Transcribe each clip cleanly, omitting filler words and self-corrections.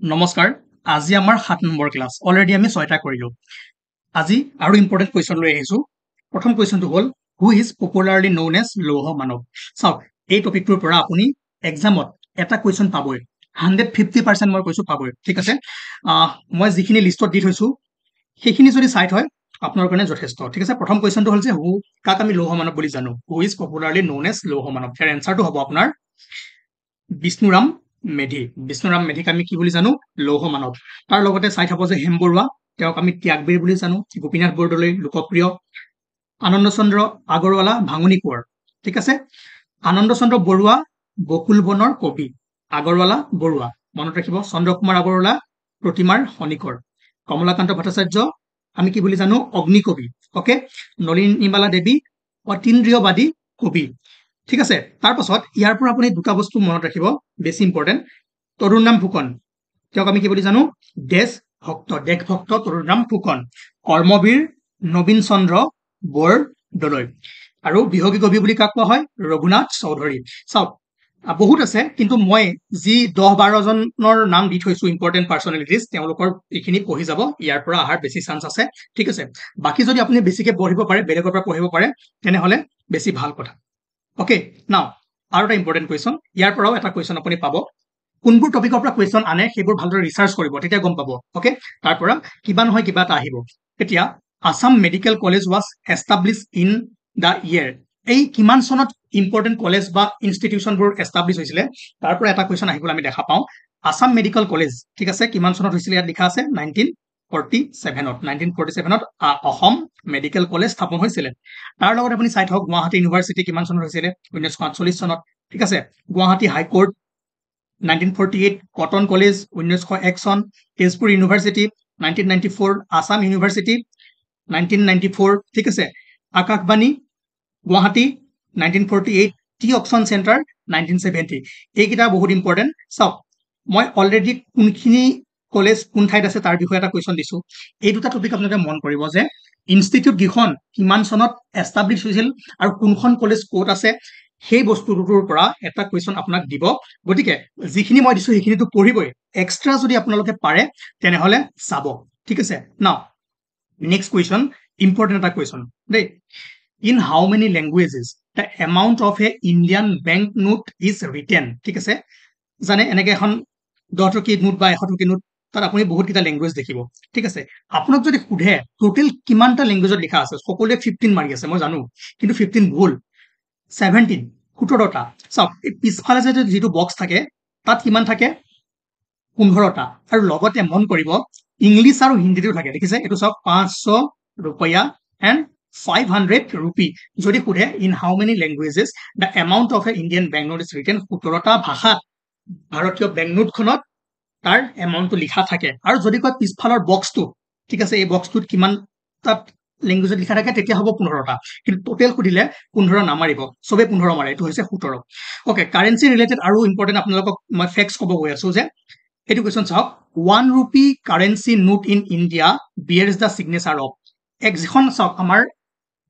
নমস্কাৰ আজি আমাৰ 7 নম্বৰ ক্লাছ অলৰেডি আমি 6টা কৰিলো আজি আৰু ইম্পৰ্টেন্ট কোৱেশ্চন লৈ আহিছো প্ৰথম কোৱেশ্চনটো হ'ল who is popularly known as লৌহ মানৱ চাওক এই টপিকটোৰ পৰা আপুনি এক্সামত এটা কোৱেশ্চন পাবই 150% মই কৈছো পাবই ঠিক আছে মই যিখিনি লিষ্টত দি থৈছো সেইখিনি যদি চাই থয় আপোনাৰ কাৰণে যথেষ্ট ঠিক আছে প্ৰথম কোৱেশ্চনটো হ'ল যে হু কাক আমি লৌহ মানৱ বুলি জানো who is popularly known as লৌহ মানৱ ইয়াৰ এনসাৰটো হ'ব আপোনাৰ বিষ্ণুৰাম মেধিক আমি কি বুলি জানো লৌহ মানৱ তাৰ লগতে চাই থাকো যে হেম বৰুৱা তেওঁক আমি ত্যাগবীৰ বুলি জানো গোপীনাথ বৰদলৈ লোকপ্ৰিয় আনন্দ চন্দ্ৰ আগৰৱালা ভাঙনি কোঁৱৰ ঠিক আছে আনন্দ চন্দ্ৰ বৰুৱা বকুল বনৰ কবি আগৰৱালা বৰুৱা মনত ৰাখিব চন্দ্ৰকুমাৰ আগৰৱালা প্ৰতিমাৰ খনিকৰ কমলাকান্ত ভট্টাচাৰ্য আমি কি বুলি জানো অগ্নিকবি ওকে নলিনীবালা দেৱী অতীন্দ্ৰিয়বাদী কবি ঠিক আছে তাৰ পাছত ইয়াৰ পৰা আপুনি দুটা বস্তু মনত ৰাখিব বেছি ইম্পৰ্টেন্ট তৰুণৰাম ফুকন তেওঁক আমি কি বুলি জানো দেশভক্ত তৰুণৰাম ফুকন কৰ্মবীৰ নবীন চন্দ্ৰ বৰদলৈ আৰু বিহগী কবি বুলি কাক কোৱা হয় ৰঘুনাথ চৌধুৰী চাওক বহুত আছে কিন্তু মই যি 10-12 জনৰ নাম দি থৈছো ইম্পৰ্টেন্ট পাৰ্সনেলিটিজ তেওঁলোকৰ এইখিনি পঢ়ি যাব ইয়াৰ পৰা আহাৰ বেছি চান্স আছে ঠিক আছে বাকি যদি আপুনি বেছিকে পঢ়িব পাৰে বেলেগৰ পৰা পঢ়িব পাৰে তেনেহলে বেছি ভাল কথা ওকে নাও আৰু এটা ইম্পৰ্টেন্ট কোৱেশ্চন ইয়াৰ পৰাও এটা কোৱেশ্চন আপুনি পাব কোনবোৰ টপিকৰ পৰা কোৱেশ্চন আনে সেইবোৰ ভালদৰে ৰিসাৰ্চ কৰিব তেতিয়া গম পাব ওকে তাৰ পৰা কিবা নহয় কিবা এটা আহিব এতিয়া Assam medical college was establish in the year এই কিমান চনত ইম্পৰ্টেন্ট কলেজ বা ইনষ্টিটিউচনবোৰ এস্টাব্লিশ হৈছিলে তাৰ পৰা এটা কোৱেশ্চন আহিবলৈ আমি দেখা পাওঁ আসাম মেডিকেল কলেজ ঠিক আছে কিমান চনত হৈছিলে ইয়াত লিখা আছে 1947ত অসম মেডিকেল কলেজ স্থাপন হৈছিলে তাৰ লগত আপুনি চাই থাকক গুৱাহাটী ইউনিভাৰ্চিটি কিমান চনত হৈছিলে 1948 চনত ঠিক আছে গুৱাহাটী হাইকোৰ্ট 1948 কটন কলেজ 1901 চন তেজপুৰ ইউনিভাৰ্চিটি 1994 আসাম ইউনিভাৰ্চিটি 1994 ঠিক আছে আকাশবাণী গুৱাহাটী 1948 টি অকচন চেণ্টাৰ 1970 এইকেইটা বহুত ইম্পৰ্টেন্ট চাওক মই অলৰেডি কোনখিনি কলেজ কোন ঠাইত আছে তাৰ বিষয়ে এটা কোৱেশ্চন দিছো এই দুটা টপিক আপোনালোকে মন কৰিব যে ইনষ্টিটিউট গিখন কিমান চনত এস্টাব্লিশ হৈছিল আৰু কোনখন কলেজ ক'ত আছে সেই বস্তুটোৰ পৰা এটা কোৱেশ্চন আপোনাক দিব গতিকে যিখিনি মই দিছো সেইখিনিটো পঢ়িবই এক্সট্ৰা যদি আপোনালোকে পাৰে তেনেহলে চাব ঠিক আছে নাও নেক্সট কোৱেশ্চন ইম্পৰ্টেন্ট এটা কোৱেশ্চন দেই in how many languages the amount of a Indian bank note is written ঠিক আছে জানে এনেকে এখন 10 টকীয়া নোট বা 100 টকীয়া নোট তাত আপুনি বহুত কিটা ল্যাঙ্গুৱেজ দেখিব ঠিক আছে আপোনাক যদি খুধে টোটাল কিমানটা ল্যাঙ্গুৱেজত লিখা আছে সকলোৱে 15 মাৰি আছে মই জানো কিন্তু 15 ভুল 17 17টা চাওক এই পিছফালে যে যেটো বক্স থাকে তাত কিমান থাকে 15টা আৰু লগতে মন কৰিব ইংলিশ আৰু হিন্দীটো থাকে দেখিছে এটো সব 500 रुपया and 500 rupee যদি খুধে in how many languages the amount of a Indian banknote is written 17টা ভাষাত ভাৰতীয় বেংকনোট খনত তাৰ এমাউন্টটো লিখা থাকে আৰু যদি কয় পিছফালৰ বক্সটো ঠিক আছে এই বক্সটোত কিমান তাত ল্যাঙ্গুৱেজত লিখা থাকে তেতিয়া হ'ব 15টা কিন্তু টোটাল খুদিলে 15 নামাৰিব সবে 15 মাৰে এটো হৈছে 17 ওকে কাৰেন্সি ৰিলেটেড আৰু ইম্পৰ্টেন্ট আপোনালোকক মই ফেক্টস ক'ব গৈ আছো যে এটো কোৱেশ্চন চাওক 1 rupee currency note in India bears the signature of একখন চাওক আমাৰ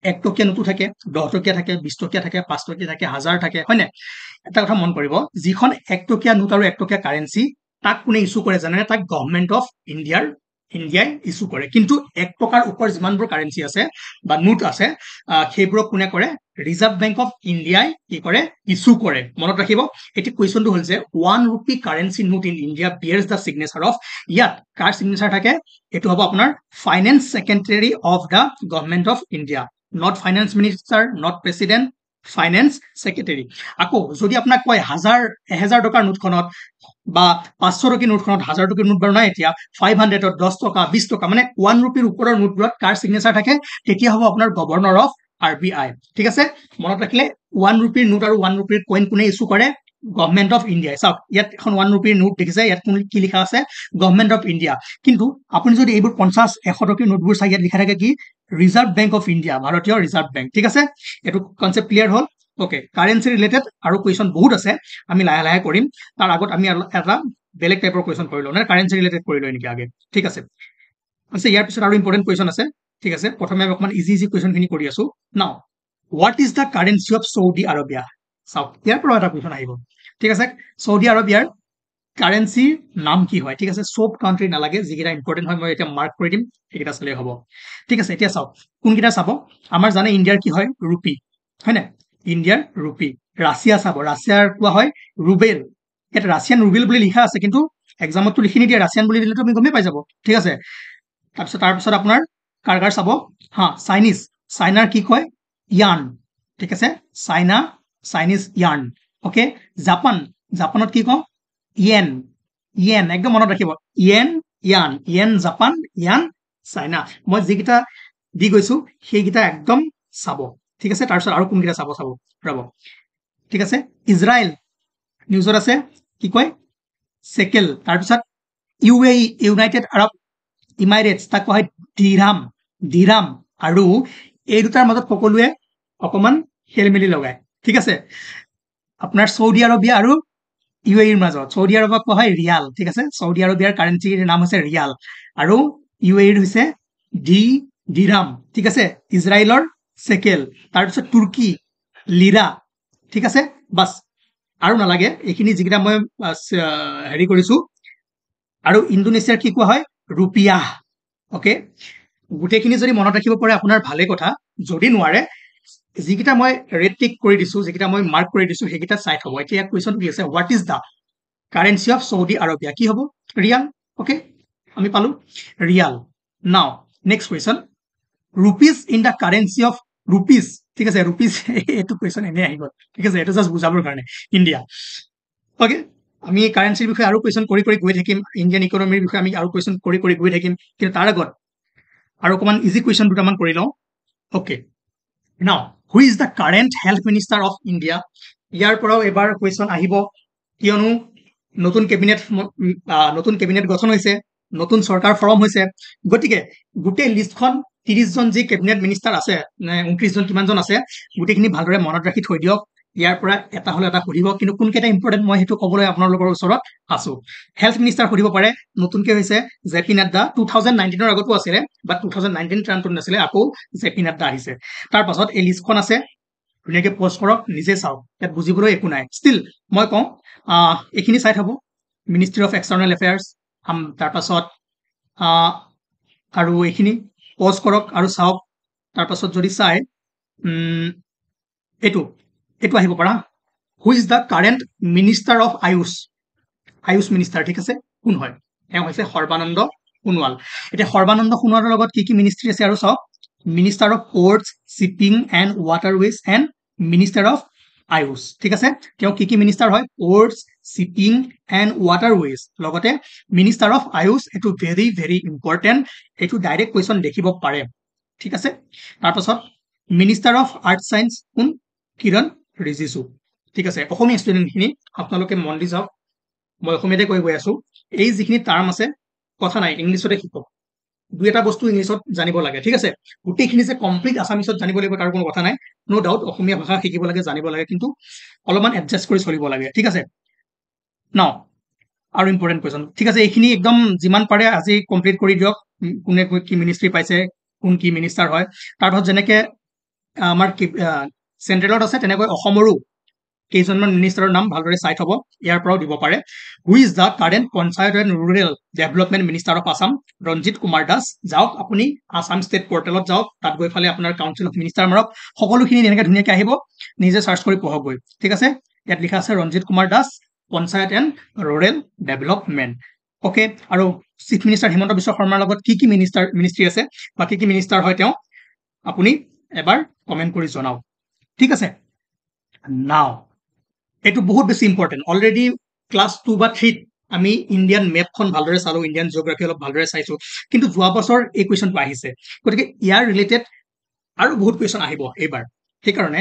1 টকীয়া নোটু থাকে 10 টকীয়া থাকে 20 টকীয়া থাকে 5 টকীয়া থাকে 1000 থাকে হয় না এটা কথা মন কৰিব যিখন 1 টকীয়া নোট আৰু 1 টকীয়া কাৰেন্সি তাক কোনে ইস্যু কৰে জানে তাক গভৰ্ণমেন্ট অফ ইণ্ডিয়াই ইস্যু কৰে কিন্তু 1 টকাৰ ওপৰ যিমানবোৰ কাৰেন্সি আছে বা নোট আছে সেইবোৰ কোনে কৰে ৰিজাৰ্ভ বেংক অফ ইণ্ডিয়াই কি কৰে ইস্যু কৰে মনত ৰাখিব এটি কোৱেশ্চনটো হ'ল যে 1 rupee currency note in India bears the signature of ইয়াত কাৰ সিগনেচাৰ থাকে এটো হ'ব আপোনাৰ finance secretary of the government of India not finance minister not president finance secretary আকৌ যদি আপোনাক কয় 1000 টকাৰ নোটখনত বা 500 টকীয়া নোটখনত 1000 টকীয়া নোট বাৰু নাই এতিয়া 500 ত 10 টকা 20 টকা মানে 1 rupeeৰ ওপৰৰ নোটবোৰত কাৰ সিগনেচাৰ থাকে তেতিয়া হ'ব আপোনাৰ গভৰ্ণৰ অফ RBI ঠিক আছে মনত ৰাখিলে 1 rupeeৰ নোট আৰু 1 rupeeৰ কইন কোনে ইস্যু কৰে গভৰ্ণমেন্ট অফ ইণ্ডিয়া চাওক ইয়াত এখন 1 rupeeৰ নোট দেখিছে ইয়াত কি লিখা আছে গভৰ্ণমেন্ট অফ ইণ্ডিয়া কিন্তু আপুনি যদি এইবোৰ 50 100 টকীয়া নোটবোৰ চাই ইয়াত লিখা থাকে কি ৰিজাৰ্ভ বেংক অফ ইণ্ডিয়া ভাৰতীয় ৰিজাৰ্ভ বেংক ঠিক আছে এটো কনসেপ্ট ক্লিয়াৰ হ'ল ওকে কাৰেন্সি ৰিলেটেড আৰু কোৱেশ্চন বহুত আছে আমি লাহে লাহে কৰিম তাৰ আগত আমি এটা বেলেগ টাইপৰ কোৱেশ্চন কৰি লওঁ না কাৰেন্সি ৰিলেটেড কৰি লওঁ নেকি আগে ঠিক আছে আছে ইয়াৰ পিছত আৰু ইম্পৰ্টেন্ট কোৱেশ্চন আছে ঠিক আছে প্ৰথমে আমি অকমান ইজি কোৱেশ্চন খিনি কৰি আছো নাও what is the currency of Saudi Arabia চাওক ইয়াৰ পৰা এটা কোৱেশ্চন আহিব ঠিক আছে সৌদি আৰবিয়াৰ কাৰেন্সিৰ নাম কি হয় ঠিক আছে সব কান্ট্ৰি নালাগে যিকেইটা ইম্পৰ্টেন্ট হয় মই এটা মাৰ্ক কৰি দিম এইকেইটা চালেই হ'ব ঠিক আছে এতিয়া চাওক কোনকেইটা চাব আমাৰ জানে ইণ্ডিয়াৰ কি হয় ৰুপি হয় না ইণ্ডিয়াৰ ৰুপি ৰাছিয়া চাব ৰাছিয়াৰ কোৱা হয় ৰুবেল ইয়াত ৰাছিয়ান ৰুবেল বুলি লিখা আছে কিন্তু এক্সামতো লিখি নিদিয়ে ৰাছিয়ান বুলি দিলেতো আপুনি গমেই পাই যাব ঠিক আছে তাৰপিছত আপোনাৰ কাৰ চাব হা চাইনাৰ কি কয় ইয়ান ঠিক আছে চাইনিজ ইয়ান ওকে জাপানত কি কওঁ ইয়েন একদম মনত ৰাখিব ইয়ান জাপান ইয়ান চাইনা মই যিকেইটা দি গৈছো সেইকেইটা একদম চাব ঠিক আছে তাৰপিছত আৰু কোনকেইটা চাব ৰ'ব ঠিক আছে ইজৰাইল নিউজত আছে কি কয় চেকেল তাৰপিছত ইউনাইটেড আৰব ইমাইৰেটছ তাক কোৱা হয় ডিৰাম আৰু এই দুটাৰ মাজত সকলোৱে অকমান খেলমেলি লগায় ঠিক আছে আপোনাৰ সৌদি আৰবিয়া আৰু ইউএইৰ মাজত সৌদি আৰবক কোৱা হয় ৰিয়াল ঠিক আছে সৌদি আৰবিয়াৰ কাৰেন্সিৰ নাম হৈছে ৰিয়াল আৰু ইউএইৰ হৈছে ডিৰাম ঠিক আছে ইজৰাইলৰ চেকেল তাৰপিছত তুৰ্কী লিৰা ঠিক আছে বাস আৰু নালাগে এইখিনি যিকেইটা মই হেৰি কৰিছো আৰু ইণ্ডোনেছিয়াৰ কি কোৱা হয় ৰুপিয়া ওকে গোটেইখিনি যদি মনত ৰাখিব পাৰে আপোনাৰ ভালে কথা যদি নোৱাৰে যিকেইটা মই ৰেড টিক কৰি দিছো যিকেইটা মই মাৰ্ক কৰি দিছো সেইকেইটা চাই থব এতিয়া কুৱেশ্যন কি আছে what is the currency of Saudi Arabia কি হ'ব ৰিয়াল ওকে আমি পালো ৰিয়াল নাও next question rupees in the currency of rupees ঠিক আছে ৰুপিজ এইটো কুৱেশ্যন এনেই আহি গ'ল ঠিক আছে এইটো জাষ্ট বুজাবৰ কাৰণে ইণ্ডিয়া ওকে আমি কাৰেন্সিৰ বিষয়ে আৰু কুৱেশ্যন কৰি গৈ থাকিম ইণ্ডিয়ান ইকনমিৰ বিষয়ে আমি আৰু কুৱেশ্যন কৰি গৈ থাকিম কিন্তু তাৰ আগত আৰু অকমান ইজি কুৱেশ্যন দুটামান কৰি লওঁ okay now who is the current health minister of India ইয়াৰ পৰাও এবাৰ কুৱেশ্যন আহিব কিয়নো নতুন কেবিনেট গঠন হৈছে নতুন চৰকাৰ ফৰ্ম হৈছে গতিকে গোটেই লিষ্টখন 30 জন যি কেবিনেট মিনিষ্টাৰ আছে 29 জন কিমানজন আছে গোটেইখিনি ভালদৰে মনত ৰাখি থৈ দিয়ক ইয়াৰ পৰা এটা হলে এটা সুধিব কিন্তু কোনকেইটা ইম্পৰ্টেণ্ট মই সেইটো ক'বলৈ আপোনালোকৰ ওচৰত আছো হেল্থ মিনিষ্টাৰ সুধিব পাৰে নতুনকে হৈছে জেপি নাড্ডা 2019ৰ আগতো আছিলে বাট 2019 টাৰ্মটোত নাছিলে আকৌ জেপি নাড্ডা আহিছে তাৰ পাছত এই লিষ্টখন আছে ধুনীয়াকে পষ্ট কৰক নিজে চাওক ইয়াত বুজিবলৈ একো নাই ষ্টিল মই কওঁ এইখিনি চাই থাকো মিনিষ্ট্ৰী অফ এক্সটাৰ্নেল এফেয়াৰ্ছ তাৰ পাছত আৰু এইখিনি পজ কৰক আৰু চাওক তাৰ পাছত যদি চাই এইটো আহিব পাৰা হু is the current minister of Ayush minister ঠিক আছে কোন হয় তেওঁ হৈছে সৰ্বানন্দ সোণোৱাল এতিয়া সৰ্বানন্দ সোণোৱালৰ লগত কি মিনিষ্ট্ৰী আছে আৰু চাওক minister of ports shipping and waterways and minister of Ayush ঠিক আছে তেওঁ কি মিনিষ্টাৰ হয় পোৰ্টছ শ্বিপিং এণ্ড ৱাটাৰৱেজ লগতে মিনিষ্টাৰ অফ আয়ুষ এইটো ভেৰি ভেৰি ইম্পৰ্টেণ্ট এইটো ডাইৰেক্ট কুৱেশ্যন দেখিব পাৰে ঠিক আছে তাৰপাছত মিনিষ্টাৰ অফ আৰ্ট ছায়েন্স কোন কিৰণ ৰিজিজু ঠিক আছে অসমীয়া ষ্টুডেণ্টখিনি আপোনালোকে মন দি যাওক মই অসমীয়াতে কৈ গৈ আছো এই যিখিনি টাৰ্ম আছে কথা নাই ইংলিছতে শিকক দুই এটা বস্তু ইংলিছত জানিব লাগে ঠিক আছে গোটেইখিনি যে কমপ্লিট আছামিছত জানিব লাগিব তাৰ কোনো কথা নাই নো ডাউট অসমীয়া ভাষা শিকিব লাগে জানিব লাগে কিন্তু অলপমান এডজাষ্ট কৰি চলিব লাগে ঠিক আছে নাও আৰু ইম্পৰ্টেণ্ট কুৱেশ্যন ঠিক আছে এইখিনি একদম যিমান পাৰে আজি কমপ্লিট কৰি দিয়ক কোনে কি মিনিষ্ট্ৰী পাইছে কোন কি মিনিষ্টাৰ হয় তাৰপাছত যেনেকে আমাৰ চেন্ট্ৰেলত আছে তেনেকৈ অসমৰো কেইজনমান মিনিষ্টাৰৰ নাম ভালদৰে চাই থব ইয়াৰ পৰাও দিব পাৰে হু is the current panchayat and rural development minister of Assam Ranjit Kumar Das যাওক আপুনি আছাম ষ্টেট পৰ্টেলত যাওক তাত গৈ ফালে আপোনাৰ কাউন্সিল অফ মিনিষ্টাৰ মাৰক সকলোখিনি এনেকৈ ধুনীয়াকৈ আহিব নিজে চাৰ্চ কৰি পঢ়কগৈ ঠিক আছে ইয়াত লিখা আছে Ranjit Kumar Das panchayat and rural development okay আৰু চিফ মিনিষ্টাৰ হিমন্ত বিশ্ব শৰ্মাৰ লগত কি মিনিষ্ট্ৰী আছে বা কি মিনিষ্টাৰ হয় তেওঁ আপুনি এবাৰ কমেণ্ট কৰি জনাওক ঠিক আছে নাও এইটো বহুত বেছি ইম্পৰ্টেণ্ট অলৰেডি ক্লাছ 2 বা 3 আমি ইণ্ডিয়ান মেপখন ভালদৰে চালো ইণ্ডিয়ান জিঅ'গ্ৰাফী অলপ ভালদৰে চাইছো কিন্তু যোৱা বছৰ এই কুৱেশ্যনটো আহিছে গতিকে ইয়াৰ ৰিলেটেড আৰু বহুত কুৱেশ্যন আহিব এইবাৰ সেইকাৰণে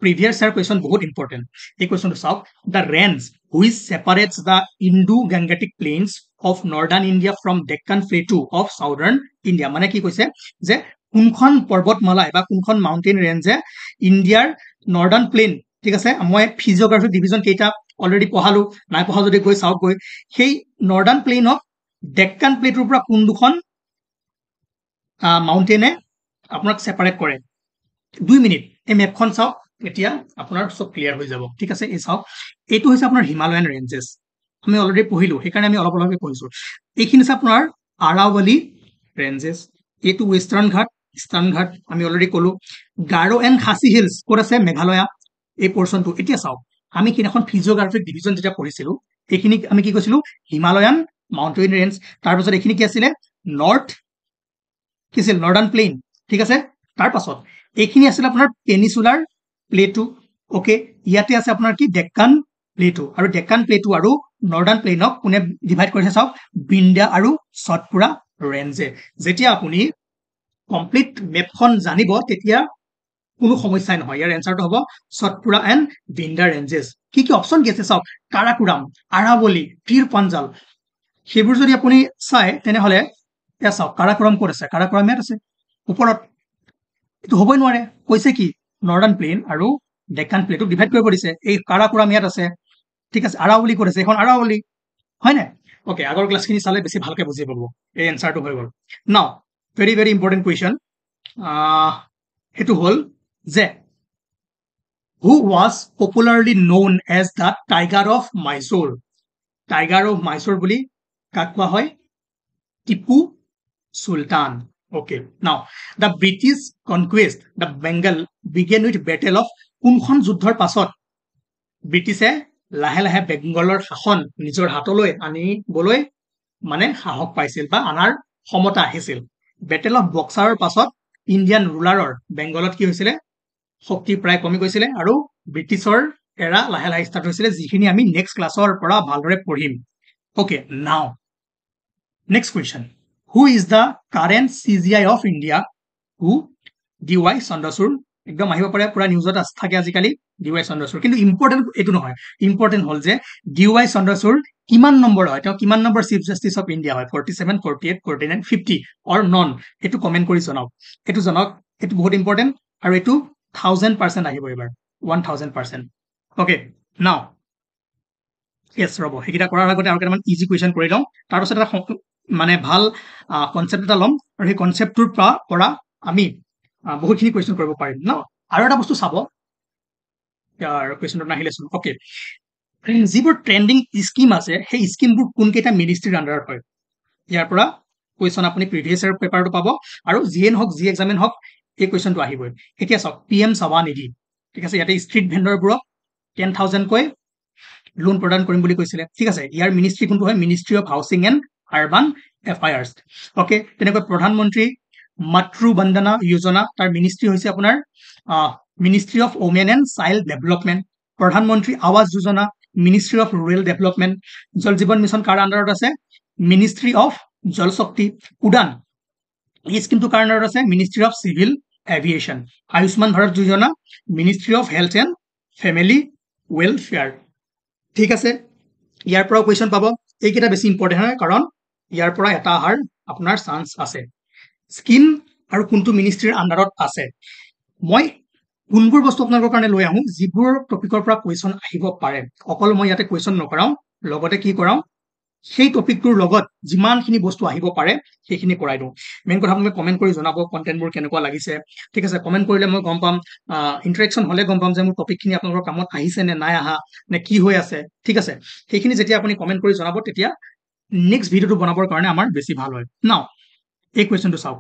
প্ৰিভিয়াছ ইয়াৰ কুৱেশ্যন বহুত ইম্পৰ্টেণ্ট এই কুৱেশ্যনটো চাওক the range which separates the Indo Gangetic plains of northern India from Deccan plateau of southern India মানে কি কৈছে যে কোনখন পৰ্বতমালাই বা কোনখন মাউণ্টেইন ৰেঞ্জে ইণ্ডিয়াৰ নৰ্দাৰ্ণ প্লেইন ঠিক আছে মই ফিজিঅ'গ্ৰাফিক ডিভিজন কেইটা অলৰেডি পঢ়ালো নাই পঢ়া যদি গৈ চাওক গৈ সেই নৰ্দাৰ্ণ প্লেইনক ডেক্কান প্লেটুৰ পৰা কোন দুখন মাউণ্টেইনে আপোনাক ছেপাৰেট কৰে 2 মিনিট এই মেপখন চাওক এতিয়া আপোনাৰ চব ক্লিয়াৰ হৈ যাব ঠিক আছে এই চাওক এইটো হৈছে আপোনাৰ হিমালয়ান ৰেঞ্জেছ আমি অলৰেডি পঢ়িলো, সেইকাৰণে আমি অলপ অলপকৈ পঢ়িছো। এইখিনি আছে আপোনাৰ আৰাৱলী ৰেঞ্জেছ, এইটো ৱেষ্টাৰ্ণ ঘাট আমি অলৰেডি ক'লো। গাৰো এণ্ড খাচী হিলছ ক'ত আছে? মেঘালয়া, এই পৰ্চনটো। এতিয়া চাওক, আমি সেইদিনাখন ফিজিঅ'গ্ৰাফিক ডিভিজন যেতিয়া পঢ়িছিলো, এইখিনি আমি কি কৈছিলো? Himalayan mountain range. তাৰপিছত এইখিনি কি আছিলে? কি আছিল? নৰ্দাৰ্ণ প্লেইন, ঠিক আছে। তাৰ পাছত এইখিনি আছিলে আপোনাৰ পেনিচুলাৰ প্লেটু, অ'কে। ইয়াতে আছে আপোনাৰ কি? ডেক্কান প্লেটু। আৰু ডেক্কান প্লেটু আৰু নৰ্দাৰ্ণ প্লেইনক কোনে ডিভাইড কৰিছে চাওক? বিন্ধ্যা আৰু সতপুৰা ৰেঞ্জে। যেতিয়া আপুনি কমপ্লিট মেপখন জানিব তেতিয়া কোনো সমস্যাই নহয়। ইয়াৰ এনচাৰটো হ'ব সতপুৰা এণ্ড বিন্ধ্যা ৰেঞ্জেছ। কি কি অপশ্যন কি আছে চাওক? কাৰাকোৰাম, আৰাৱলী, পীৰ পাঞ্জাল, সেইবোৰ যদি আপুনি চাই তেনেহ'লে এয়া চাওক, কাৰাকোৰাম ক'ত আছে? কাৰাকোৰাম ইয়াত আছে ওপৰত। এইটো হ'বই নোৱাৰে। কৈছে কি? নৰ্দাৰ্ণ প্লেইন আৰু ডেক্কান প্লেটুক ডিভাইড কৰিব দিছে। এই কাৰাকোৰাম ইয়াত আছে, ঠিক আছে। আৰাৱলী ক'ত আছে? এইখন আৰাৱলী, হয় নাই? অ'কে, আগৰ ক্লাছখিনি চালে বেছি ভালকে বুজি পাব। এই এনচাৰটো হৈ গ'ল। নাও ভেৰি ভেৰি ইম্পৰ্টেণ্ট কুৱেশ্যন, সেইটো হ'ল যে who was popularly known as the Tiger of Mysore? Tiger of Mysore বুলি কাক কোৱা হয়? Tipu Sultan. Okay, now the British conquest the Bengal began with battle of, কোনখন যুদ্ধৰ পাছত ব্ৰিটিছে লাহে লাহে বেংগলৰ শাসন নিজৰ হাতলৈ আনিবলৈ মানে সাহস পাইছিল বা আনাৰ ক্ষমতা আহিছিল? বেটেল অফ বক্সাৰৰ পাছত ইণ্ডিয়ান ৰুলাৰৰ বেংগলত কি হৈছিলে? শক্তি প্ৰায় কমি গৈছিলে আৰু ব্ৰিটিছৰ এৰা লাহে লাহে ষ্টাৰ্ট হৈছিলে, যিখিনি আমি নেক্সট ক্লাছৰ পৰা ভালদৰে পঢ়িম। অ'কে, নাও next question, who is the current CGI of India? Who? DY Chandrachud. একদম আহিব পাৰে, পুৰা নিউজত থাকে আজিকালি DY চন্দ্ৰচূড়। কিন্তু ইম্পৰ্টেণ্ট এইটো নহয়, ইম্পৰ্টেণ্ট হ'ল যে DY চন্দ্ৰচূড় কিমান নম্বৰ হয়? তেওঁ কিমান number chief justice of India হয়? 47, 48, 49, 50 অৰ নন? এইটো কমেণ্ট কৰি জনাওক। এইটো জনাওক, এইটো বহুত ইম্পৰ্টেণ্ট। আৰু এইটো 1000% আহিব এইবাৰ, 1000%। অ'কে, নাও য়েছ, ৰ'ব, সেইকেইটা কৰাৰ আগতে আৰু কেইটামান ইজি কুৱেশ্যন কৰি লওঁ। তাৰপাছত এটা মানে ভাল কনচেপ্ট এটা ল'ম, আৰু সেই কনচেপ্টটোৰ পৰা আমি বহুতখিনি কুৱেশ্যন কৰিব পাৰিম ন। আৰু এটা বস্তু চাব, ইয়াৰ কুৱেশ্যনটো নাহিলেচোন। অ'কে, যিবোৰ ট্ৰেণ্ডিং স্কিম আছে সেই স্কিমবোৰ কোনকেইটা মিনিষ্ট্ৰীৰ আণ্ডাৰত হয়? ইয়াৰ পৰা কুৱেশ্যন আপুনি প্ৰিভিয়াছ ইয়াৰ পেপাৰটো পাব, আৰু যিয়ে নহওক, যি এক্সামেন হওক, এই কুৱেশ্যনটো আহিবই। এতিয়া চাওক, PM স্বনিধি, ঠিক আছে। ইয়াতে ষ্ট্ৰীট ভেণ্ডৰবোৰক 10,000কৈ লোন প্ৰদান কৰিম বুলি কৈছিলে, ঠিক আছে। ইয়াৰ মিনিষ্ট্ৰী কোনটো হয়? Ministry of housing and urban affairs. Okay, তেনেকৈ প্ৰধানমন্ত্ৰী মাতৃ বন্দনা যোজনা, তাৰ মিনিষ্ট্ৰী হৈছে আপোনাৰ ministry of women and child development. Pradhan Mantri Awas Yojana, ministry of rural development. Jal Jeevan mission কাৰ আণ্ডাৰত আছে? মিনিষ্ট্ৰী অফ জল শক্তি। উড়ান, এই স্কিমটো কাৰ আণ্ডাৰত আছে? Ministry of civil aviation. Ayushman Bharat Yojana, ministry of health and family welfare, ঠিক আছে। ইয়াৰ পৰাও কুৱেশ্যন পাব। এইকেইটা বেছি ইম্পৰ্টেণ্ট হয়, কাৰণ ইয়াৰ পৰা এটা অহাৰ আপোনাৰ চান্স আছে। স্কিম আৰু কোনটো মিনিষ্ট্ৰীৰ আণ্ডাৰত আছে। মই কোনবোৰ বস্তু আপোনালোকৰ কাৰণে লৈ আহোঁ যিবোৰ টপিকৰ পৰা কুৱেশ্যন আহিব পাৰে। অকল মই ইয়াতে কুৱেশ্যন নকৰাওঁ, লগতে কি কৰাওঁ, সেই টপিকটোৰ লগত যিমানখিনি বস্তু আহিব পাৰে সেইখিনি কৰাই দিওঁ। মেইন কথা আপোনালোকে কমেণ্ট কৰি জনাব কণ্টেণ্টবোৰ কেনেকুৱা লাগিছে, ঠিক আছে। কমেণ্ট কৰিলে মই গম পাম, ইণ্টাৰেকশ্যন হ'লে গম পাম যে মোৰ টপিকখিনি আপোনালোকৰ কামত আহিছে নে নাই আহা, নে কি হৈ আছে, ঠিক আছে। সেইখিনি যেতিয়া আপুনি কমেণ্ট কৰি জনাব, তেতিয়া নেক্সট ভিডিঅ'টো বনাবৰ কাৰণে আমাৰ বেছি ভাল হয়। নাও এই কুৱেশ্যনটো চাওক,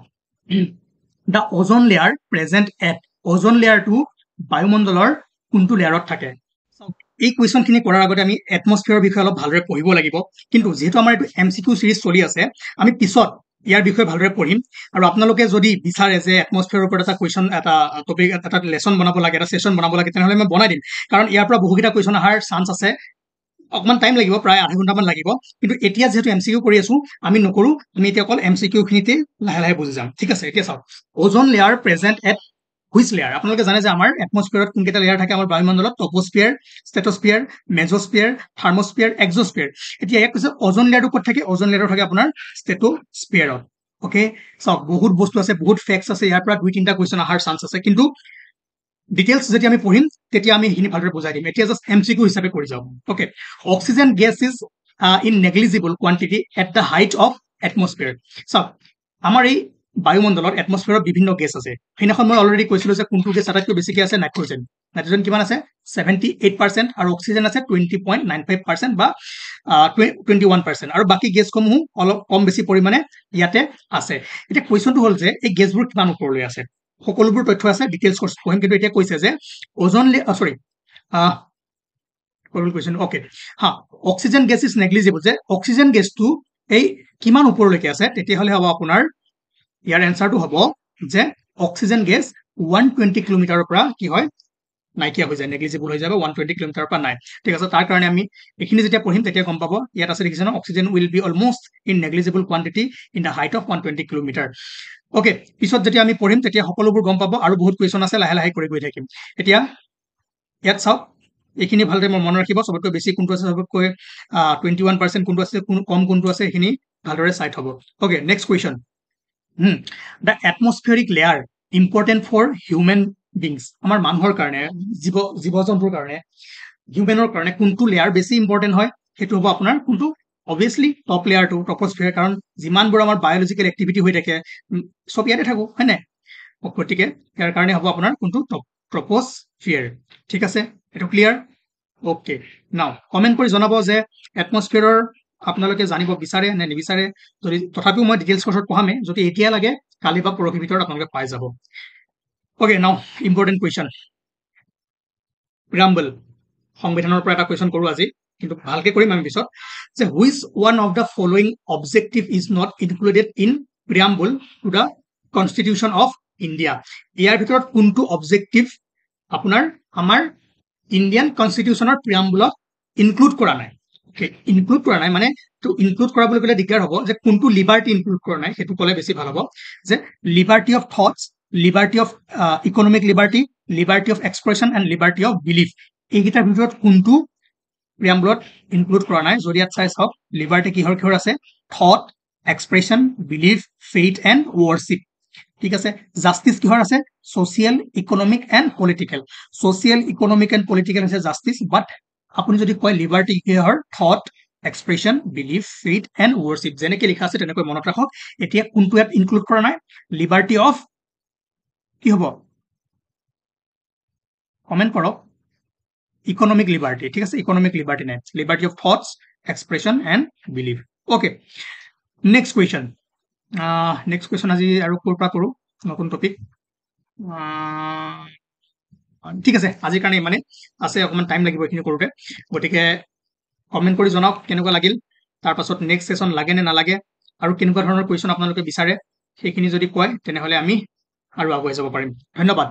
the ozone layer present at, ozone লেয়াৰটো বায়ুমণ্ডলৰ কোনটো লেয়াৰত থাকে? এই কুৱেশ্যনখিনি কৰাৰ আগতে আমি এটমস্ফিয়াৰৰ বিষয়ে অলপ ভালদৰে পঢ়িব লাগিব। কিন্তু যিহেতু আমাৰ এইটো MCQ চিৰিজ চলি আছে, আমি পিছত ইয়াৰ বিষয়ে ভালদৰে পঢ়িম। আৰু আপোনালোকে যদি বিচাৰে যে এটমস্ফিয়াৰৰ ওপৰত এটা কুৱেশ্যন, এটা টপিক, এটা লেচন বনাব লাগে, এটা চেশ্যন বনাব লাগে, তেনেহ'লে মই বনাই দিম। কাৰণ ইয়াৰ পৰা বহুকেইটা কুৱেশ্যন অহাৰ চান্স আছে। অকণমান টাইম লাগিব, প্ৰায় আধা ঘণ্টামান লাগিব। কিন্তু এতিয়া যিহেতু MCQ কৰি আছো, আমি নকৰোঁ, আমি এতিয়া অকল MCQ খিনিতে লাহে লাহে বুজি যাম, ঠিক আছে। এতিয়া চাওক, ozone layer present at which layer? আপোনালোকে জানে যে আমাৰ এটমস্ফিয়াৰত কোনকেইটা লেয়াৰ থাকে আমাৰ বায়ুমণ্ডলত? টপস্ফিয়াৰ, ষ্ট্ৰেটোস্ফিয়াৰ, মেজোস্ফিয়াৰ, থাৰ্মোস্ফিয়াৰ, এক্সোস্ফিয়াৰ। এতিয়া ইয়াক কৈছে অজন লেয়াৰটো ক'ত থাকে? অজন লেয়াৰটো থাকে আপোনাৰ ষ্ট্ৰেটোস্ফিয়াৰত। অ'কে, চাওক, বহুত বস্তু আছে, বহুত ফেক্টছ আছে, ইয়াৰ পৰা 2-3টা কুৱেশ্যন অহাৰ চান্স আছে। কিন্তু ডিটেইলছ যেতিয়া আমি পঢ়িম তেতিয়া আমি সেইখিনি ভালদৰে বুজাই দিম। এতিয়া জাষ্ট MCQ হিচাপে কৰি যাওঁ। Okay, oxygen gas is in negligible quantity at the height of atmosphere. চাওক, আমাৰ এই বায়ুমণ্ডলত এটমস্ফিয়াৰত বিভিন্ন গেছ আছে সেইদিনাখন মই অলৰেডি কৈছিলো যে কোনটো গেছ আটাইতকৈ বেছিকৈ আছে নাইট্ৰজেন নাইট্ৰজেন কিমান আছে 78% আৰু অক্সিজেন আছে 20.95% বা 21% আৰু বাকী গেছসমূহ অলপ কম বেছি পৰিমাণে ইয়াতে আছে এতিয়া কুৱেশ্যনটো হ'ল যে এই গেছবোৰ কিমান ওপৰলৈ আছে সকলোবোৰ তথ্য আছে ডিটেইলছ কোৰ্স পঢ়িম কিন্তু এতিয়া কৈছে যে ওজন সৰি কুৱেশ্যন ওকে হা অক্সিজেন গেছ ইজ নেগলিজিবল যে অক্সিজেন গেছটো এই কিমান ওপৰলৈকে আছে তেতিয়াহ'লে হ'ব আপোনাৰ ইয়াৰ এনসাৰটো হ'ব যে অক্সিজেন গেছ 120 কিলোমিটাৰৰ পৰা কি হয় নাইকিয়া হৈ যায় নেগলিজিবল হৈ যাব 120 কিলোমিটাৰৰ পৰা নাই ঠিক আছে তাৰ কাৰণে আমি এইখিনি যেতিয়া পঢ়িম তেতিয়া গম পাব ইয়াত আছে দেখিছে ন oxygen will be almost in negligible quantity in the height of 120 kilometre okay পিছত যেতিয়া আমি পঢ়িম তেতিয়া সকলোবোৰ গম পাব আৰু বহুত কুৱেশ্যন আছে লাহে লাহে কৰি গৈ থাকিম এতিয়া ইয়াত চাওক এইখিনি ভালদৰে মই মনত ৰাখিব সবতকৈ বেছি কোনটো আছে সবতকৈ 21% কোনটো আছে কম কোনটো আছে এইখিনি ভালদৰে চাই থব okay next question the atmospheric layer important for human beings আমাৰ মানুহৰ কাৰণে জীৱ-জন্তুৰ কাৰণে হিউমেনৰ কাৰণে কোনটো লেয়াৰ বেছি ইম্পৰ্টেন্ট হয় সেইটো হ'ব আপোনাৰ কোনটো obviously টপ লেয়াৰটো ট্ৰপোস্ফিয়াৰ কাৰণ যিমানবোৰ আমাৰ বায়োলজিক্যাল এক্টিভিটি হৈ থাকে সব ইয়াতে থাকো হয় নাই গতিকে ইয়াৰ কাৰণে হ'ব আপোনাৰ কোনটো ট্ৰপোস্ফিয়াৰ ঠিক আছে এটো ক্লিয়াৰ ওকে নাও কমেন্ট কৰি জনাব যে এটমস্ফিয়াৰৰ আপোনালোকে জানিব বিচাৰে নে নিবিচাৰে যদি তথাপিও মই ডিটেইলছ কোৰ্সত পঢ়ামে যদি এতিয়া লাগে কালি বা পৰহি ভিতৰত আপোনালোকে পাই যাব ওকে নাও ইম্পৰ্টেন্ট কুৱেশ্যন প্ৰিয়াম্বল সংবিধানৰ পৰা এটা কুৱেশ্যন কৰো আজি কিন্তু ভালকে কৰিম আমি পিছত যে which one of the following objective is not included in preamble to the constitution of India ইয়াৰ ভিতৰত কোনটো অবজেক্টিভ আপোনাৰ আমাৰ ইণ্ডিয়ান কনষ্টিটিউশ্যনৰ প্ৰিয়াম্বলত ইনক্লুড কৰা নাই ইনক্লুড কৰা নাই মানে তো ইনক্লুড কৰা বুলি ক'লে দিগদাৰ হ'ব যে কোনটো লিবাৰ্টি ইনক্লুড কৰা নাই সেইটো ক'লে বেছি ভাল হ'ব যে liberty of thoughts liberty of economic liberty liberty of expression and liberty of belief এইকেইটাৰ ভিতৰত কোনটো প্ৰিয়াম্বলত ইনক্লুড কৰা নাই যদি ইয়াত চাই চাওক লিবাৰ্টি কিহৰ আছে thought expression belief faith and worship ঠিক আছে জাষ্টিস কিহৰ আছে social economic and political social economic and political আছে জাষ্টিস বাট আপুনি যদি কয় লিবাৰ্টি কিহৰ thought expression belief faith and worship যেনেকৈ লিখা আছে তেনেকৈ মনত ৰাখক এতিয়া কোনটো ইয়াত ইনক্লুড কৰা নাই লিবাৰ্টি অফ কি হ'ব কমেন্ট কৰক ইকনমিক লিবাৰ্টি ঠিক আছে ইকনমিক লিবাৰ্টি নাই liberty of thoughts expression and belief okay next question আজি আৰু ক'ৰ পৰা কৰোঁ নতুন টপিক ঠিক আছে আজিৰ কাৰণে মানে আছে অকণমান টাইম লাগিব এইখিনি কৰোঁতে গতিকে কমেণ্ট কৰি জনাওক কেনেকুৱা লাগিল তাৰ পাছত নেক্সট সেশন লাগে নে নালাগে আৰু কেনেকুৱা ধৰণৰ কুৱেশ্যন আপোনালোকে বিচাৰে সেইখিনি যদি কয় তেনেহ'লে আমি আৰু আগুৱাই যাব পাৰিম ধন্যবাদ